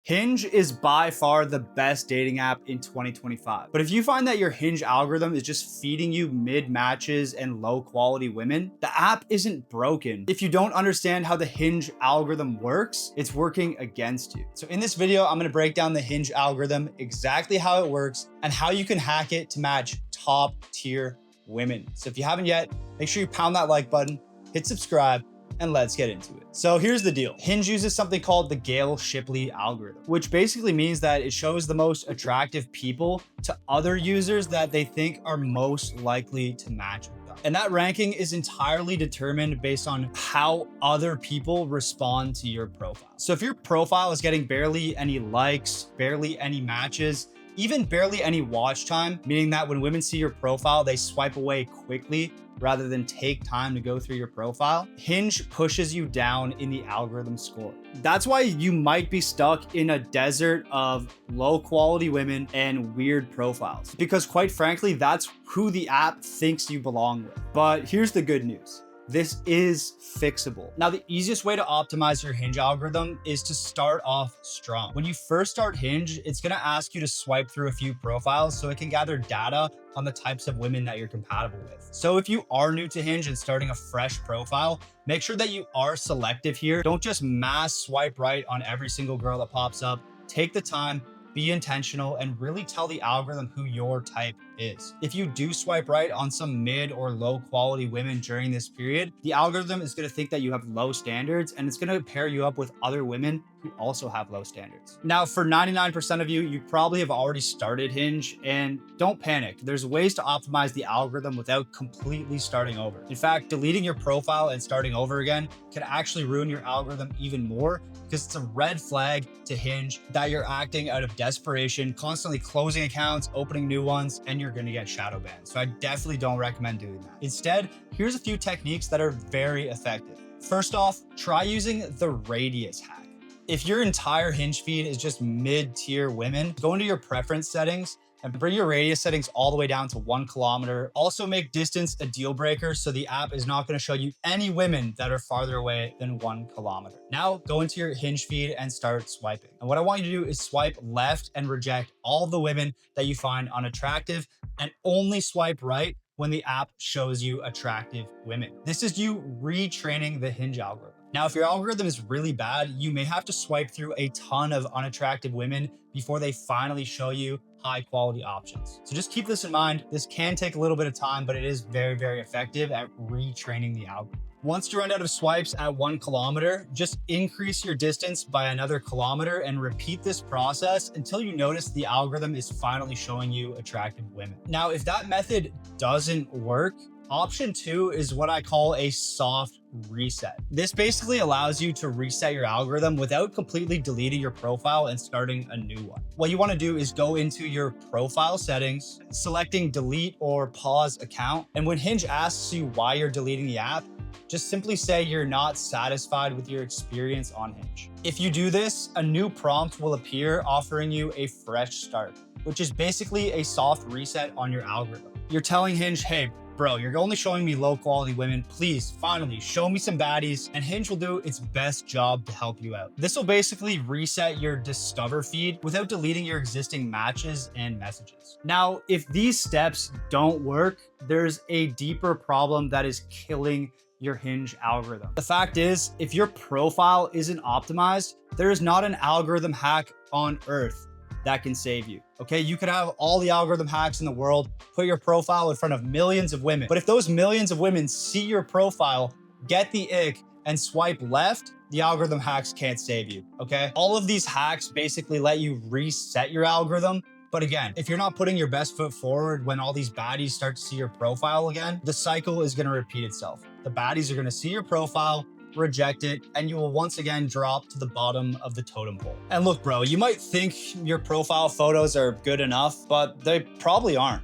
Hinge is by far the best dating app in 2025. But if you find that your Hinge algorithm is just feeding you mid matches and low quality women, the app isn't broken. If you don't understand how the Hinge algorithm works, it's working against you. So in this video, I'm gonna break down the Hinge algorithm, exactly how it works, and how you can hack it to match top tier women. So if you haven't yet, make sure you pound that like button, hit subscribe, and let's get into it. So here's the deal. Hinge uses something called the Gale-Shipley algorithm, which basically means that it shows the most attractive people to other users that they think are most likely to match with them. And that ranking is entirely determined based on how other people respond to your profile. So if your profile is getting barely any likes, barely any matches, even barely any watch time, meaning that when women see your profile, they swipe away quickly rather than take time to go through your profile, Hinge pushes you down in the algorithm score. That's why you might be stuck in a desert of low quality women and weird profiles, because quite frankly, that's who the app thinks you belong with. But here's the good news. This is fixable. Now, the easiest way to optimize your Hinge algorithm is to start off strong. When you first start Hinge, it's gonna ask you to swipe through a few profiles so it can gather data on the types of women that you're compatible with. So if you are new to Hinge and starting a fresh profile, make sure that you are selective here. Don't just mass swipe right on every single girl that pops up. Take the time, be intentional, and really tell the algorithm who your type is. If you do swipe right on some mid or low quality women during this period, the algorithm is going to think that you have low standards, and it's going to pair you up with other women who also have low standards. Now, for 99% of you, you probably have already started Hinge, and don't panic. There's ways to optimize the algorithm without completely starting over. In fact, deleting your profile and starting over again can actually ruin your algorithm even more, because it's a red flag to Hinge that you're acting out of desperation, constantly closing accounts, opening new ones, and you're gonna get shadow banned. So I definitely don't recommend doing that. Instead, here's a few techniques that are very effective. First off, try using the radius hack. If your entire Hinge feed is just mid-tier women, go into your preference settings and bring your radius settings all the way down to 1 kilometer. Also make distance a deal breaker, so the app is not going to show you any women that are farther away than 1 kilometer. Now go into your Hinge feed and start swiping. And what I want you to do is swipe left and reject all the women that you find unattractive, and only swipe right when the app shows you attractive women. This is you retraining the Hinge algorithm. Now, if your algorithm is really bad, you may have to swipe through a ton of unattractive women before they finally show you high quality options. So just keep this in mind. This can take a little bit of time, but it is very, very effective at retraining the algorithm. Once you run out of swipes at 1 kilometer, just increase your distance by another kilometer and repeat this process until you notice the algorithm is finally showing you attractive women. Now, if that method doesn't work, option 2 is what I call a soft reset. This basically allows you to reset your algorithm without completely deleting your profile and starting a new one. What you want to do is go into your profile settings, selecting delete or pause account. And when Hinge asks you why you're deleting the app, just simply say you're not satisfied with your experience on Hinge. If you do this, a new prompt will appear offering you a fresh start, which is basically a soft reset on your algorithm. You're telling Hinge, hey, bro, you're only showing me low quality women. Please, finally, show me some baddies, and Hinge will do its best job to help you out. This will basically reset your Discover feed without deleting your existing matches and messages. Now, if these steps don't work, there's a deeper problem that is killing your Hinge algorithm. The fact is, if your profile isn't optimized, there is not an algorithm hack on earth that can save you. Okay, you could have all the algorithm hacks in the world, put your profile in front of millions of women, but if those millions of women see your profile, get the ick, and swipe left, the algorithm hacks can't save you, okay? All of these hacks basically let you reset your algorithm. But again, if you're not putting your best foot forward when all these baddies start to see your profile again, the cycle is gonna repeat itself. The baddies are gonna see your profile, reject it, and you will once again drop to the bottom of the totem pole. And look, bro, you might think your profile photos are good enough, but they probably aren't.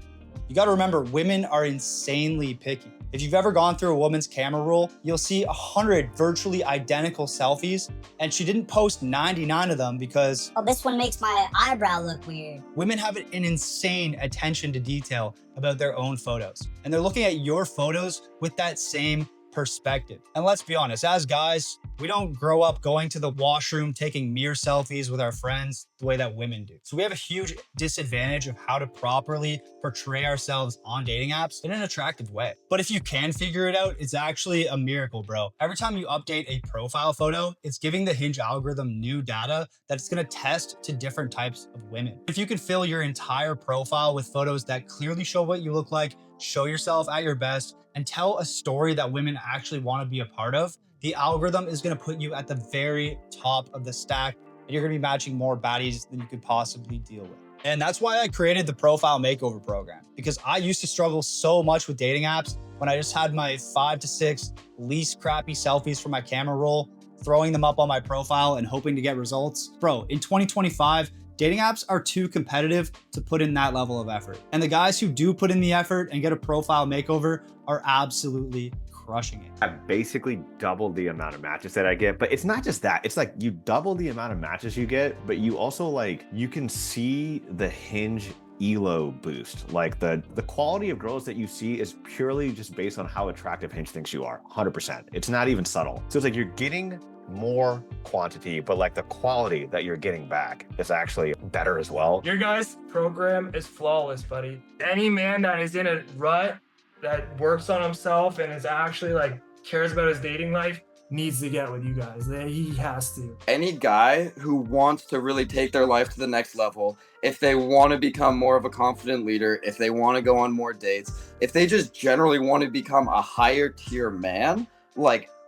You gotta remember, women are insanely picky. If you've ever gone through a woman's camera roll, you'll see 100 virtually identical selfies, and she didn't post 99 of them because, oh, this one makes my eyebrow look weird. Women have an insane attention to detail about their own photos, and they're looking at your photos with that same perspective. And let's be honest, as guys, We don't grow up going to the washroom, taking mirror selfies with our friends the way that women do. So we have a huge disadvantage of how to properly portray ourselves on dating apps in an attractive way. But if you can figure it out, it's actually a miracle, bro. Every time you update a profile photo, it's giving the Hinge algorithm new data that it's gonna test to different types of women. If you can fill your entire profile with photos that clearly show what you look like, show yourself at your best, and tell a story that women actually want to be a part of, the algorithm is going to put you at the very top of the stack, and you're going to be matching more baddies than you could possibly deal with. And that's why I created the Profile Makeover program, because I used to struggle so much with dating apps when I just had my 5 to 6 least crappy selfies from my camera roll, throwing them up on my profile and hoping to get results. Bro, in 2025, dating apps are too competitive to put in that level of effort. And the guys who do put in the effort and get a profile makeover are absolutely crushing it. I basically doubled the amount of matches that I get, but it's not just that. It's like you double the amount of matches you get, but you also you can see the Hinge elo boost. Like the quality of girls that you see is purely just based on how attractive Hinge thinks you are, 100%. It's not even subtle. So it's like you're getting more quantity, but the quality that you're getting back is actually better as well. Your guys' program is flawless, buddy. Any man that is in a rut, that works on himself and is actually cares about his dating life, needs to get with you guys. He has to. Any guy who wants to really take their life to the next level, if they want to become more of a confident leader, if they want to go on more dates, if they just generally want to become a higher tier man,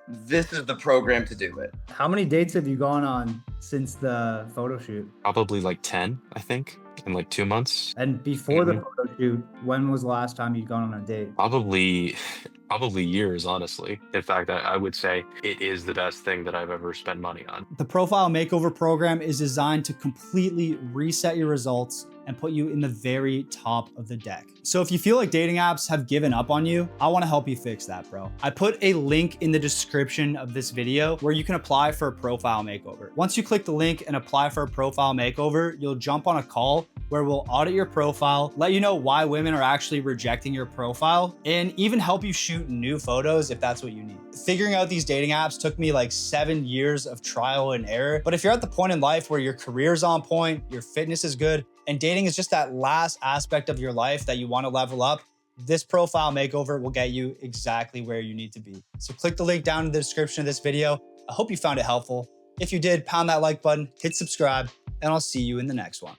this is the program to do it. How many dates have you gone on since the photo shoot? Probably 10, I think, in 2 months. And before the photo shoot, when was the last time you'd gone on a date? Probably years, honestly. In fact, I would say it is the best thing that I've ever spent money on. The Profile Makeover program is designed to completely reset your results and put you in the very top of the deck. So if you feel like dating apps have given up on you, I wanna help you fix that, bro. I put a link in the description of this video where you can apply for a profile makeover. Once you click the link and apply for a profile makeover, you'll jump on a call where we'll audit your profile, let you know why women are actually rejecting your profile, and even help you shoot new photos if that's what you need. Figuring out these dating apps took me 7 years of trial and error. But if you're at the point in life where your career's on point, your fitness is good, and dating is just that last aspect of your life that you want to level up, this profile makeover will get you exactly where you need to be. So click the link down in the description of this video. I hope you found it helpful. If you did, pound that like button, hit subscribe, and I'll see you in the next one.